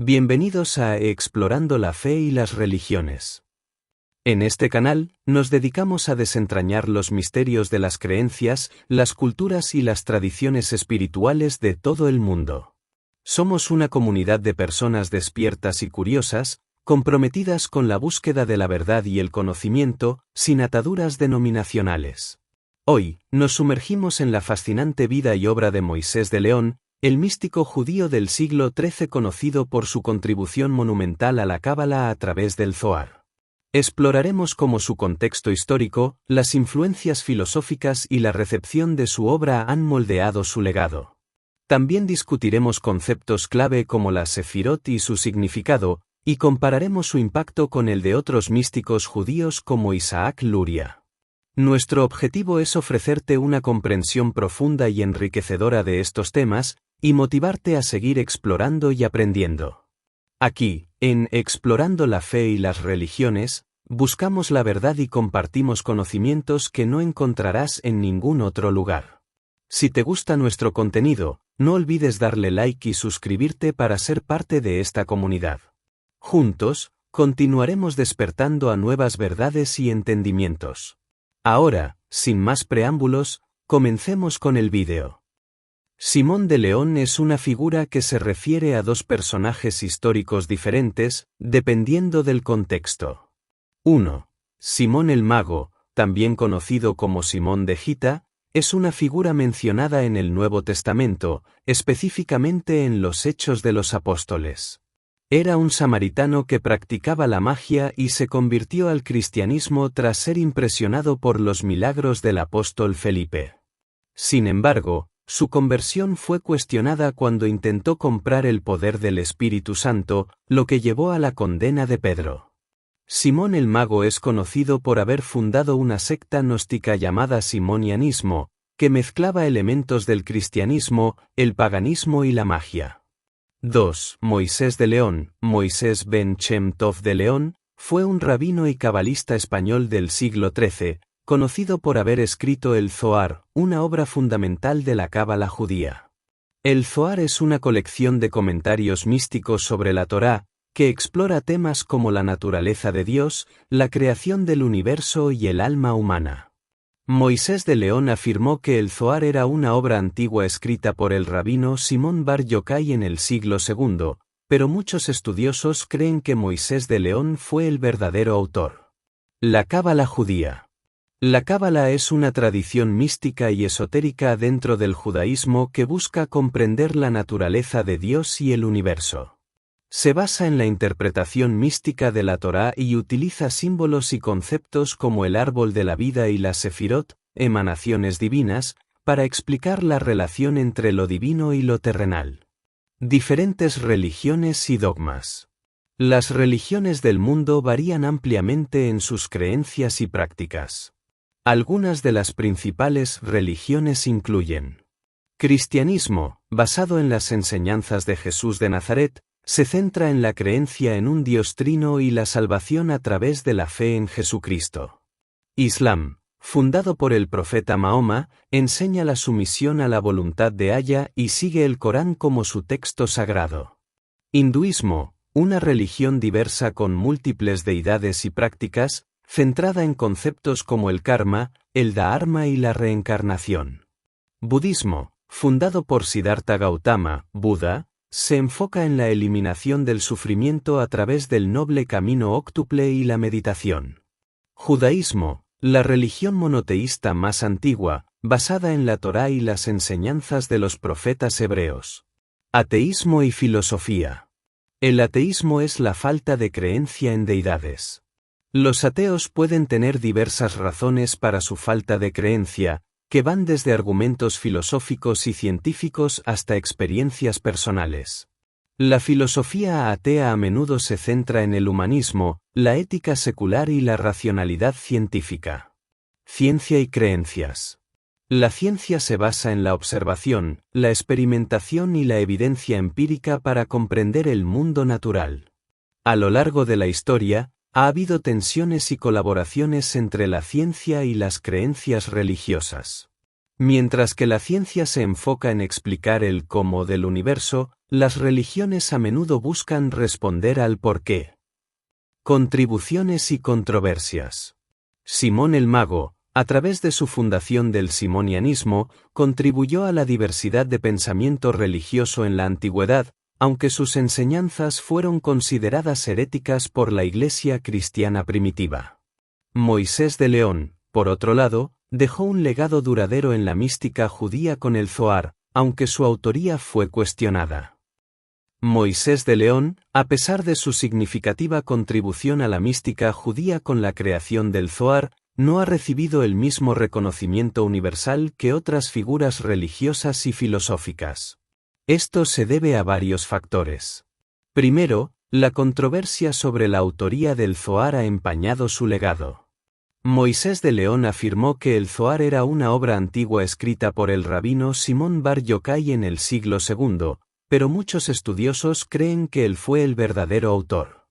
Bienvenidos a Explorando la Fe y las Religiones. En este canal, nos dedicamos a desentrañar los misterios de las creencias, las culturas y las tradiciones espirituales de todo el mundo. Somos una comunidad de personas despiertas y curiosas, comprometidas con la búsqueda de la verdad y el conocimiento, sin ataduras denominacionales. Hoy, nos sumergimos en la fascinante vida y obra de Moisés de León, el místico judío del siglo XIII conocido por su contribución monumental a la Cábala a través del Zohar. Exploraremos cómo su contexto histórico, las influencias filosóficas y la recepción de su obra han moldeado su legado. También discutiremos conceptos clave como la Sefirot y su significado, y compararemos su impacto con el de otros místicos judíos como Isaac Luria. Nuestro objetivo es ofrecerte una comprensión profunda y enriquecedora de estos temas, y motivarte a seguir explorando y aprendiendo. Aquí, en Explorando la Fe y las Religiones, buscamos la verdad y compartimos conocimientos que no encontrarás en ningún otro lugar. Si te gusta nuestro contenido, no olvides darle like y suscribirte para ser parte de esta comunidad. Juntos, continuaremos despertando a nuevas verdades y entendimientos. Ahora, sin más preámbulos, comencemos con el vídeo. Simón de León es una figura que se refiere a dos personajes históricos diferentes, dependiendo del contexto. 1. Simón el Mago, también conocido como Simón de Gita, es una figura mencionada en el Nuevo Testamento, específicamente en los Hechos de los Apóstoles. Era un samaritano que practicaba la magia y se convirtió al cristianismo tras ser impresionado por los milagros del apóstol Felipe. Sin embargo, su conversión fue cuestionada cuando intentó comprar el poder del Espíritu Santo, lo que llevó a la condena de Pedro. Simón el Mago es conocido por haber fundado una secta gnóstica llamada simonianismo, que mezclaba elementos del cristianismo, el paganismo y la magia. 2. Moisés de León. Moisés ben Shem Tov de León fue un rabino y cabalista español del siglo XIII, conocido por haber escrito el Zohar, una obra fundamental de la Cábala judía. El Zohar es una colección de comentarios místicos sobre la Torá, que explora temas como la naturaleza de Dios, la creación del universo y el alma humana. Moisés de León afirmó que el Zohar era una obra antigua escrita por el rabino Simón Bar Yochai en el siglo II, pero muchos estudiosos creen que Moisés de León fue el verdadero autor. La Cábala judía. La Cábala es una tradición mística y esotérica dentro del judaísmo que busca comprender la naturaleza de Dios y el universo. Se basa en la interpretación mística de la Torá y utiliza símbolos y conceptos como el árbol de la vida y la Sefirot, emanaciones divinas, para explicar la relación entre lo divino y lo terrenal. Diferentes religiones y dogmas. Las religiones del mundo varían ampliamente en sus creencias y prácticas. Algunas de las principales religiones incluyen: Cristianismo, basado en las enseñanzas de Jesús de Nazaret, se centra en la creencia en un Dios trino y la salvación a través de la fe en Jesucristo. Islam, fundado por el profeta Mahoma, enseña la sumisión a la voluntad de Allah y sigue el Corán como su texto sagrado. Hinduismo, una religión diversa con múltiples deidades y prácticas, centrada en conceptos como el karma, el dharma y la reencarnación. Budismo, fundado por Siddhartha Gautama, Buda, se enfoca en la eliminación del sufrimiento a través del noble camino óctuple y la meditación. Judaísmo, la religión monoteísta más antigua, basada en la Torá y las enseñanzas de los profetas hebreos. Ateísmo y filosofía. El ateísmo es la falta de creencia en deidades. Los ateos pueden tener diversas razones para su falta de creencia, que van desde argumentos filosóficos y científicos hasta experiencias personales. La filosofía atea a menudo se centra en el humanismo, la ética secular y la racionalidad científica. Ciencia y creencias. La ciencia se basa en la observación, la experimentación y la evidencia empírica para comprender el mundo natural. A lo largo de la historia, ha habido tensiones y colaboraciones entre la ciencia y las creencias religiosas. Mientras que la ciencia se enfoca en explicar el cómo del universo, las religiones a menudo buscan responder al porqué. Contribuciones y controversias. Simón el Mago, a través de su fundación del simonianismo, contribuyó a la diversidad de pensamiento religioso en la antigüedad, aunque sus enseñanzas fueron consideradas heréticas por la Iglesia cristiana primitiva. Moisés de León, por otro lado, dejó un legado duradero en la mística judía con el Zohar, aunque su autoría fue cuestionada. Moisés de León, a pesar de su significativa contribución a la mística judía con la creación del Zohar, no ha recibido el mismo reconocimiento universal que otras figuras religiosas y filosóficas. Esto se debe a varios factores. Primero, la controversia sobre la autoría del Zohar ha empañado su legado. Moisés de León afirmó que el Zohar era una obra antigua escrita por el rabino Simón Bar Yochai en el siglo II, pero muchos estudiosos creen que él fue el verdadero autor.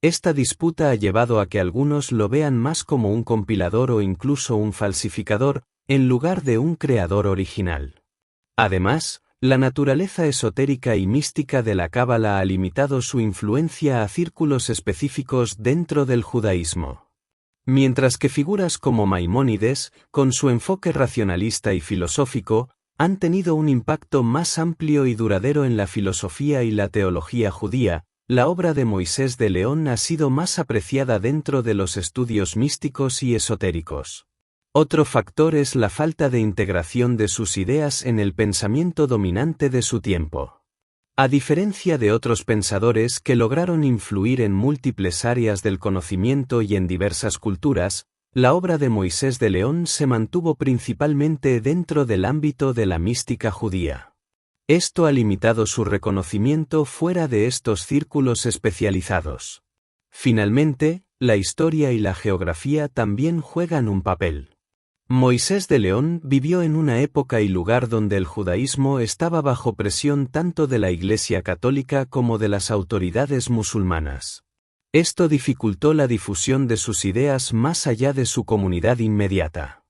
Esta disputa ha llevado a que algunos lo vean más como un compilador o incluso un falsificador, en lugar de un creador original. Además, la naturaleza esotérica y mística de la Cábala ha limitado su influencia a círculos específicos dentro del judaísmo. Mientras que figuras como Maimónides, con su enfoque racionalista y filosófico, han tenido un impacto más amplio y duradero en la filosofía y la teología judía, la obra de Moisés de León ha sido más apreciada dentro de los estudios místicos y esotéricos. Otro factor es la falta de integración de sus ideas en el pensamiento dominante de su tiempo. A diferencia de otros pensadores que lograron influir en múltiples áreas del conocimiento y en diversas culturas, la obra de Moisés de León se mantuvo principalmente dentro del ámbito de la mística judía. Esto ha limitado su reconocimiento fuera de estos círculos especializados. Finalmente, la historia y la geografía también juegan un papel. Moisés de León vivió en una época y lugar donde el judaísmo estaba bajo presión tanto de la Iglesia católica como de las autoridades musulmanas. Esto dificultó la difusión de sus ideas más allá de su comunidad inmediata.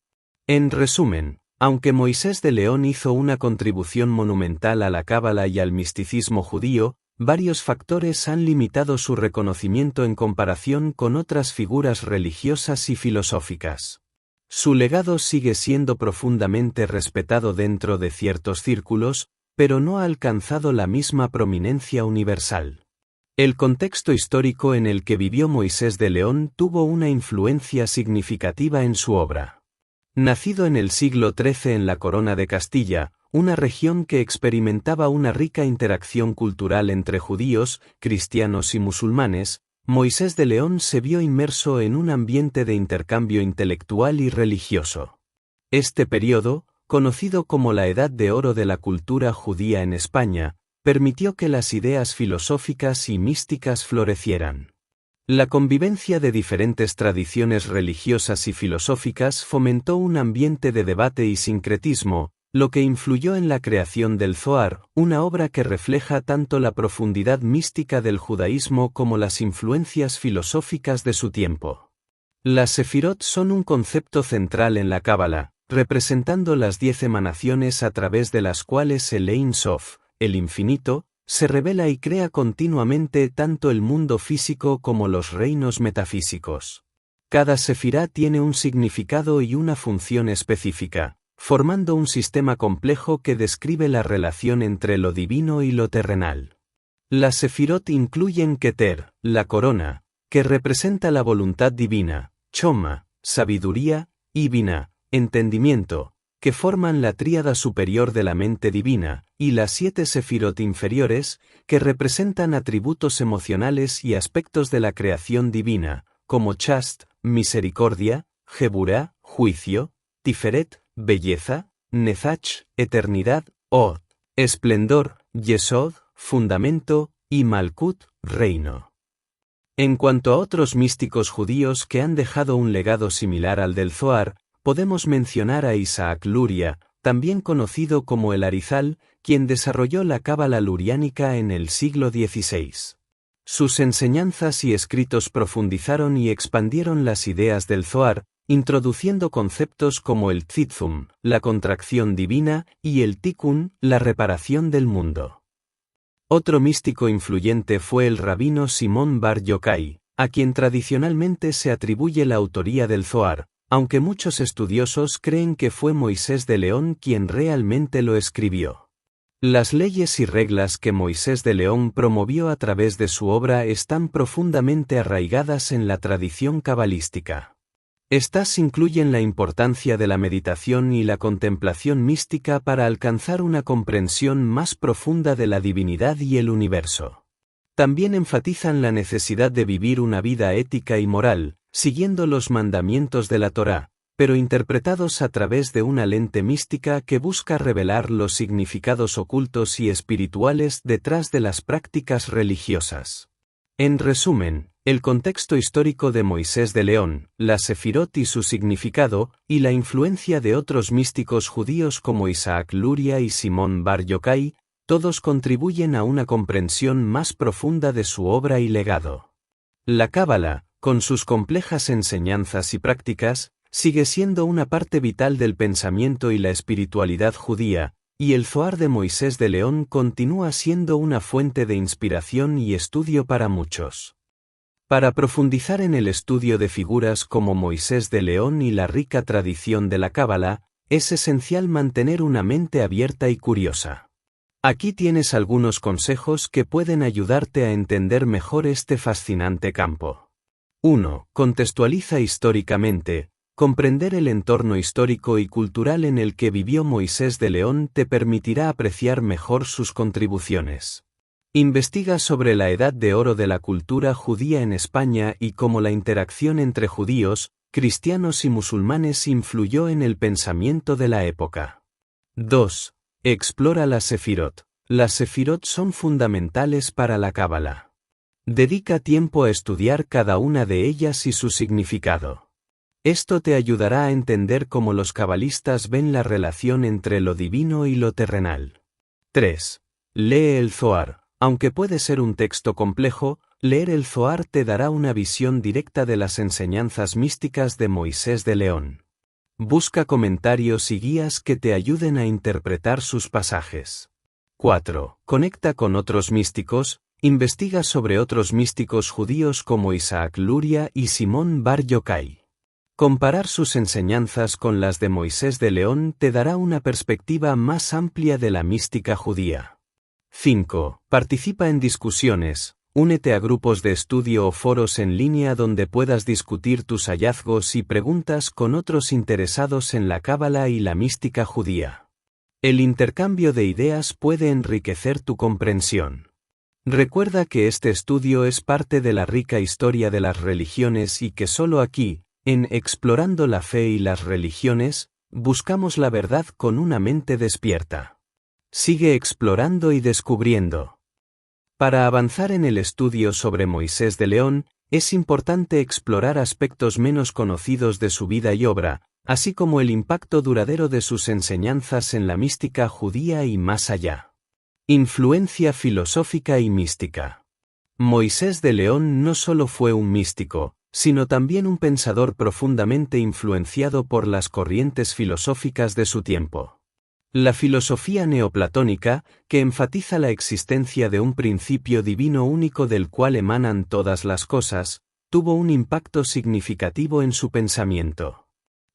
En resumen, aunque Moisés de León hizo una contribución monumental a la Cábala y al misticismo judío, varios factores han limitado su reconocimiento en comparación con otras figuras religiosas y filosóficas. Su legado sigue siendo profundamente respetado dentro de ciertos círculos, pero no ha alcanzado la misma prominencia universal. El contexto histórico en el que vivió Moisés de León tuvo una influencia significativa en su obra. Nacido en el siglo XIII en la Corona de Castilla, una región que experimentaba una rica interacción cultural entre judíos, cristianos y musulmanes, Moisés de León se vio inmerso en un ambiente de intercambio intelectual y religioso. Este periodo, conocido como la Edad de Oro de la cultura judía en España, permitió que las ideas filosóficas y místicas florecieran. La convivencia de diferentes tradiciones religiosas y filosóficas fomentó un ambiente de debate y sincretismo, lo que influyó en la creación del Zohar, una obra que refleja tanto la profundidad mística del judaísmo como las influencias filosóficas de su tiempo. Las sefirot son un concepto central en la Cábala, representando las 10 emanaciones a través de las cuales el Ein Sof, el infinito, se revela y crea continuamente tanto el mundo físico como los reinos metafísicos. Cada sefirá tiene un significado y una función específica, formando un sistema complejo que describe la relación entre lo divino y lo terrenal. Las sefirot incluyen Keter, la corona, que representa la voluntad divina, Choma, sabiduría, y Binah, entendimiento, que forman la tríada superior de la mente divina, y las 7 sefirot inferiores, que representan atributos emocionales y aspectos de la creación divina, como Chast, misericordia, Geburah, juicio, Tiferet, belleza, Nezach, eternidad, Od, esplendor, Yesod, fundamento, y Malkut, reino. En cuanto a otros místicos judíos que han dejado un legado similar al del Zohar, podemos mencionar a Isaac Luria, también conocido como el Arizal, quien desarrolló la cábala luriánica en el siglo XVI. Sus enseñanzas y escritos profundizaron y expandieron las ideas del Zohar, introduciendo conceptos como el Tzitzum, la contracción divina, y el Tikkun, la reparación del mundo. Otro místico influyente fue el rabino Simón Bar Yochai, a quien tradicionalmente se atribuye la autoría del Zohar, aunque muchos estudiosos creen que fue Moisés de León quien realmente lo escribió. Las leyes y reglas que Moisés de León promovió a través de su obra están profundamente arraigadas en la tradición cabalística. Estas incluyen la importancia de la meditación y la contemplación mística para alcanzar una comprensión más profunda de la divinidad y el universo. También enfatizan la necesidad de vivir una vida ética y moral, siguiendo los mandamientos de la Torá, pero interpretados a través de una lente mística que busca revelar los significados ocultos y espirituales detrás de las prácticas religiosas. En resumen, el contexto histórico de Moisés de León, la Sefirot y su significado, y la influencia de otros místicos judíos como Isaac Luria y Simón Bar Yochai, todos contribuyen a una comprensión más profunda de su obra y legado. La Cábala, con sus complejas enseñanzas y prácticas, sigue siendo una parte vital del pensamiento y la espiritualidad judía, y el Zohar de Moisés de León continúa siendo una fuente de inspiración y estudio para muchos. Para profundizar en el estudio de figuras como Moisés de León y la rica tradición de la Cábala, es esencial mantener una mente abierta y curiosa. Aquí tienes algunos consejos que pueden ayudarte a entender mejor este fascinante campo. 1. Contextualiza históricamente. Comprender el entorno histórico y cultural en el que vivió Moisés de León te permitirá apreciar mejor sus contribuciones. Investiga sobre la edad de oro de la cultura judía en España y cómo la interacción entre judíos, cristianos y musulmanes influyó en el pensamiento de la época. 2. Explora la Sefirot. Las Sefirot son fundamentales para la Cábala. Dedica tiempo a estudiar cada una de ellas y su significado. Esto te ayudará a entender cómo los cabalistas ven la relación entre lo divino y lo terrenal. 3. Lee el Zohar. Aunque puede ser un texto complejo, leer el Zohar te dará una visión directa de las enseñanzas místicas de Moisés de León. Busca comentarios y guías que te ayuden a interpretar sus pasajes. 4. Conecta con otros místicos. Investiga sobre otros místicos judíos como Isaac Luria y Simón Bar Yochai. Comparar sus enseñanzas con las de Moisés de León te dará una perspectiva más amplia de la mística judía. 5. Participa en discusiones. Únete a grupos de estudio o foros en línea donde puedas discutir tus hallazgos y preguntas con otros interesados en la Cábala y la mística judía. El intercambio de ideas puede enriquecer tu comprensión. Recuerda que este estudio es parte de la rica historia de las religiones y que solo aquí, en Explorando la Fe y las Religiones, buscamos la verdad con una mente despierta. Sigue explorando y descubriendo. Para avanzar en el estudio sobre Moisés de León, es importante explorar aspectos menos conocidos de su vida y obra, así como el impacto duradero de sus enseñanzas en la mística judía y más allá. Influencia filosófica y mística. Moisés de León no solo fue un místico, sino también un pensador profundamente influenciado por las corrientes filosóficas de su tiempo. La filosofía neoplatónica, que enfatiza la existencia de un principio divino único del cual emanan todas las cosas, tuvo un impacto significativo en su pensamiento.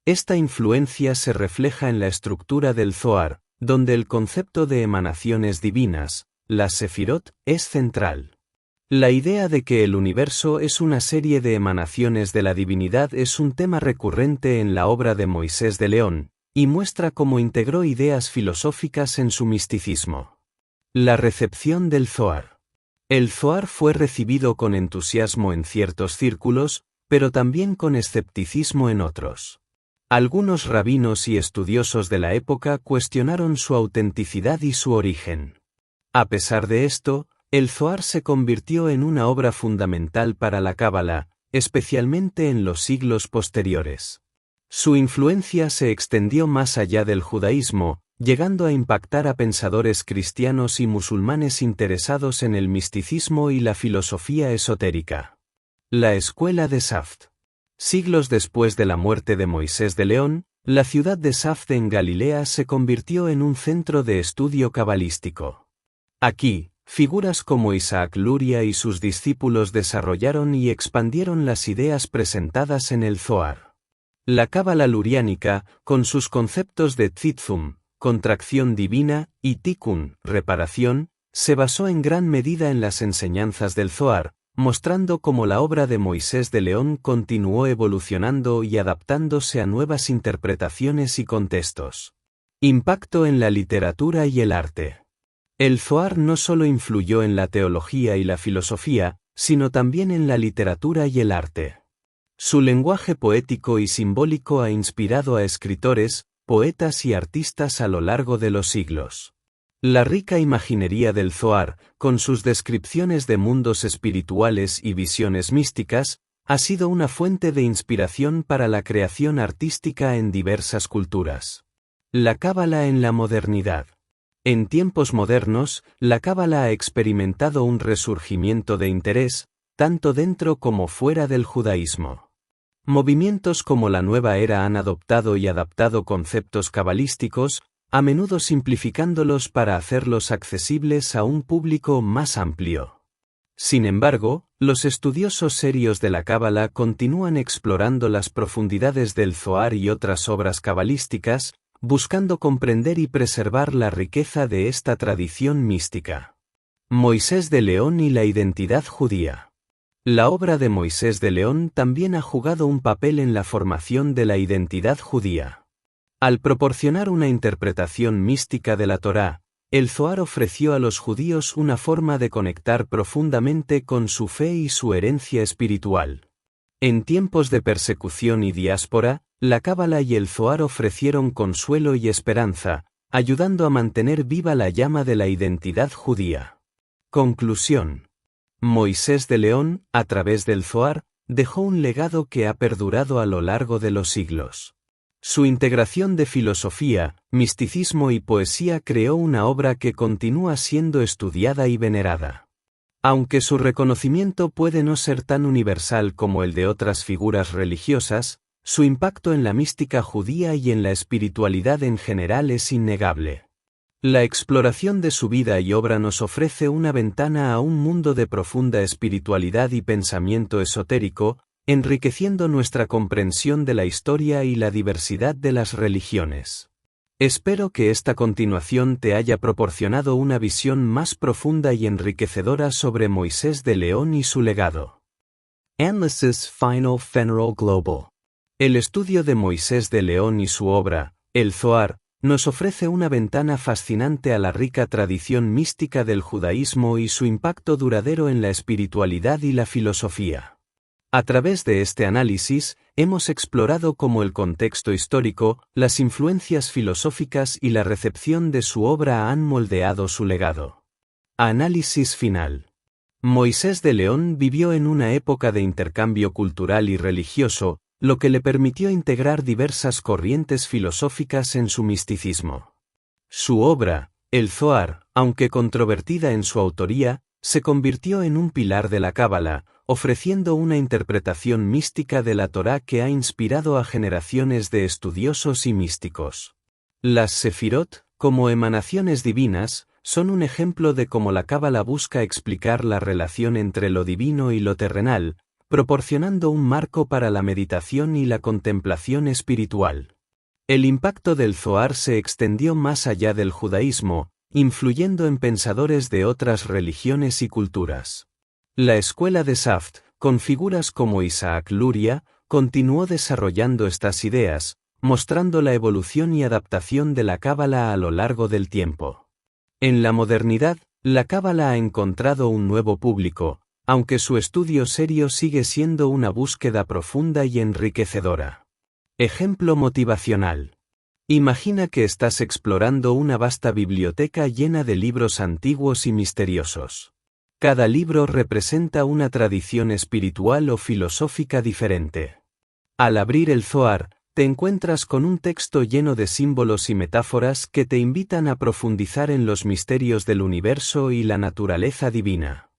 Esta influencia se refleja en la estructura del Zohar, donde el concepto de emanaciones divinas, las Sefirot, es central. La idea de que el universo es una serie de emanaciones de la divinidad es un tema recurrente en la obra de Moisés de León, y muestra cómo integró ideas filosóficas en su misticismo. La recepción del Zohar. El Zohar fue recibido con entusiasmo en ciertos círculos, pero también con escepticismo en otros. Algunos rabinos y estudiosos de la época cuestionaron su autenticidad y su origen. A pesar de esto, el Zohar se convirtió en una obra fundamental para la Cábala, especialmente en los siglos posteriores. Su influencia se extendió más allá del judaísmo, llegando a impactar a pensadores cristianos y musulmanes interesados en el misticismo y la filosofía esotérica. La escuela de Saft. Siglos después de la muerte de Moisés de León, la ciudad de Saft en Galilea se convirtió en un centro de estudio cabalístico. Aquí, Figuras como Isaac Luria y sus discípulos desarrollaron y expandieron las ideas presentadas en el Zohar. La cábala luriánica, con sus conceptos de tzimtzum, contracción divina, y tikkun, reparación, se basó en gran medida en las enseñanzas del Zohar, mostrando cómo la obra de Moisés de León continuó evolucionando y adaptándose a nuevas interpretaciones y contextos. Impacto en la literatura y el arte. El Zohar no solo influyó en la teología y la filosofía, sino también en la literatura y el arte. Su lenguaje poético y simbólico ha inspirado a escritores, poetas y artistas a lo largo de los siglos. La rica imaginería del Zohar, con sus descripciones de mundos espirituales y visiones místicas, ha sido una fuente de inspiración para la creación artística en diversas culturas. La cábala en la modernidad. En tiempos modernos, la cábala ha experimentado un resurgimiento de interés, tanto dentro como fuera del judaísmo. Movimientos como la Nueva Era han adoptado y adaptado conceptos cabalísticos, a menudo simplificándolos para hacerlos accesibles a un público más amplio. Sin embargo, los estudiosos serios de la cábala continúan explorando las profundidades del Zohar y otras obras cabalísticas, buscando comprender y preservar la riqueza de esta tradición mística. Moisés de León y la identidad judía. La obra de Moisés de León también ha jugado un papel en la formación de la identidad judía. Al proporcionar una interpretación mística de la Torá, el Zohar ofreció a los judíos una forma de conectar profundamente con su fe y su herencia espiritual. En tiempos de persecución y diáspora, la cábala y el Zohar ofrecieron consuelo y esperanza, ayudando a mantener viva la llama de la identidad judía. Conclusión. Moisés de León, a través del Zohar, dejó un legado que ha perdurado a lo largo de los siglos. Su integración de filosofía, misticismo y poesía creó una obra que continúa siendo estudiada y venerada. Aunque su reconocimiento puede no ser tan universal como el de otras figuras religiosas, su impacto en la mística judía y en la espiritualidad en general es innegable. La exploración de su vida y obra nos ofrece una ventana a un mundo de profunda espiritualidad y pensamiento esotérico, enriqueciendo nuestra comprensión de la historia y la diversidad de las religiones. Espero que esta continuación te haya proporcionado una visión más profunda y enriquecedora sobre Moisés de León y su legado. Analysis Final Funeral Global. El estudio de Moisés de León y su obra, el Zohar, nos ofrece una ventana fascinante a la rica tradición mística del judaísmo y su impacto duradero en la espiritualidad y la filosofía. A través de este análisis, hemos explorado cómo el contexto histórico, las influencias filosóficas y la recepción de su obra han moldeado su legado. Análisis final. Moisés de León vivió en una época de intercambio cultural y religioso, lo que le permitió integrar diversas corrientes filosóficas en su misticismo. Su obra, el Zohar, aunque controvertida en su autoría, se convirtió en un pilar de la cábala, ofreciendo una interpretación mística de la Torá que ha inspirado a generaciones de estudiosos y místicos. Las sefirot, como emanaciones divinas, son un ejemplo de cómo la cábala busca explicar la relación entre lo divino y lo terrenal, proporcionando un marco para la meditación y la contemplación espiritual. El impacto del Zohar se extendió más allá del judaísmo, influyendo en pensadores de otras religiones y culturas. La escuela de Saft, con figuras como Isaac Luria, continuó desarrollando estas ideas, mostrando la evolución y adaptación de la cábala a lo largo del tiempo. En la modernidad, la cábala ha encontrado un nuevo público, aunque su estudio serio sigue siendo una búsqueda profunda y enriquecedora. Ejemplo motivacional. Imagina que estás explorando una vasta biblioteca llena de libros antiguos y misteriosos. Cada libro representa una tradición espiritual o filosófica diferente. Al abrir el Zohar, te encuentras con un texto lleno de símbolos y metáforas que te invitan a profundizar en los misterios del universo y la naturaleza divina.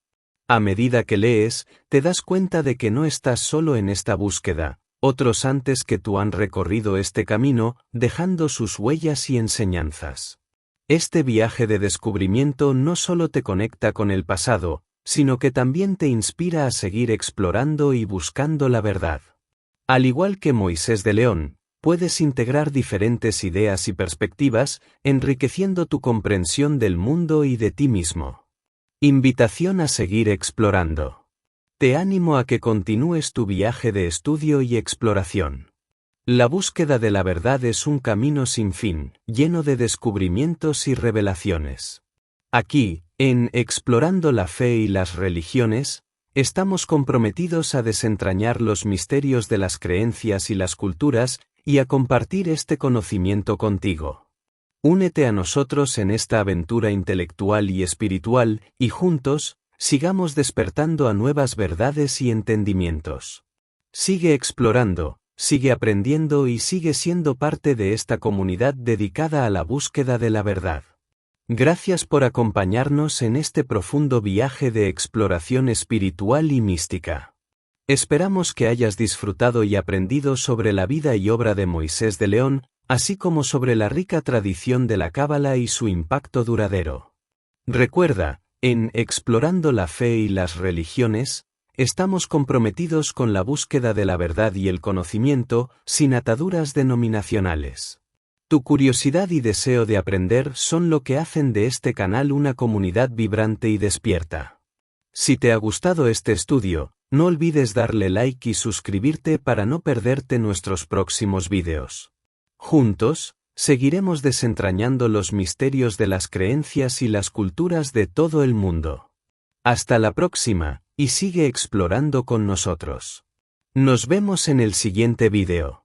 A medida que lees, te das cuenta de que no estás solo en esta búsqueda. Otros antes que tú han recorrido este camino, dejando sus huellas y enseñanzas. Este viaje de descubrimiento no solo te conecta con el pasado, sino que también te inspira a seguir explorando y buscando la verdad. Al igual que Moisés de León, puedes integrar diferentes ideas y perspectivas, enriqueciendo tu comprensión del mundo y de ti mismo. Invitación a seguir explorando. Te animo a que continúes tu viaje de estudio y exploración. La búsqueda de la verdad es un camino sin fin, lleno de descubrimientos y revelaciones. Aquí, en Explorando la Fe y las Religiones, estamos comprometidos a desentrañar los misterios de las creencias y las culturas y a compartir este conocimiento contigo. Únete a nosotros en esta aventura intelectual y espiritual y juntos, sigamos despertando a nuevas verdades y entendimientos. Sigue explorando, sigue aprendiendo y sigue siendo parte de esta comunidad dedicada a la búsqueda de la verdad. Gracias por acompañarnos en este profundo viaje de exploración espiritual y mística. Esperamos que hayas disfrutado y aprendido sobre la vida y obra de Moisés de León, así como sobre la rica tradición de la Cábala y su impacto duradero. Recuerda, en Explorando la Fe y las Religiones, estamos comprometidos con la búsqueda de la verdad y el conocimiento, sin ataduras denominacionales. Tu curiosidad y deseo de aprender son lo que hacen de este canal una comunidad vibrante y despierta. Si te ha gustado este estudio, no olvides darle like y suscribirte para no perderte nuestros próximos vídeos. Juntos, seguiremos desentrañando los misterios de las creencias y las culturas de todo el mundo. Hasta la próxima, y sigue explorando con nosotros. Nos vemos en el siguiente vídeo.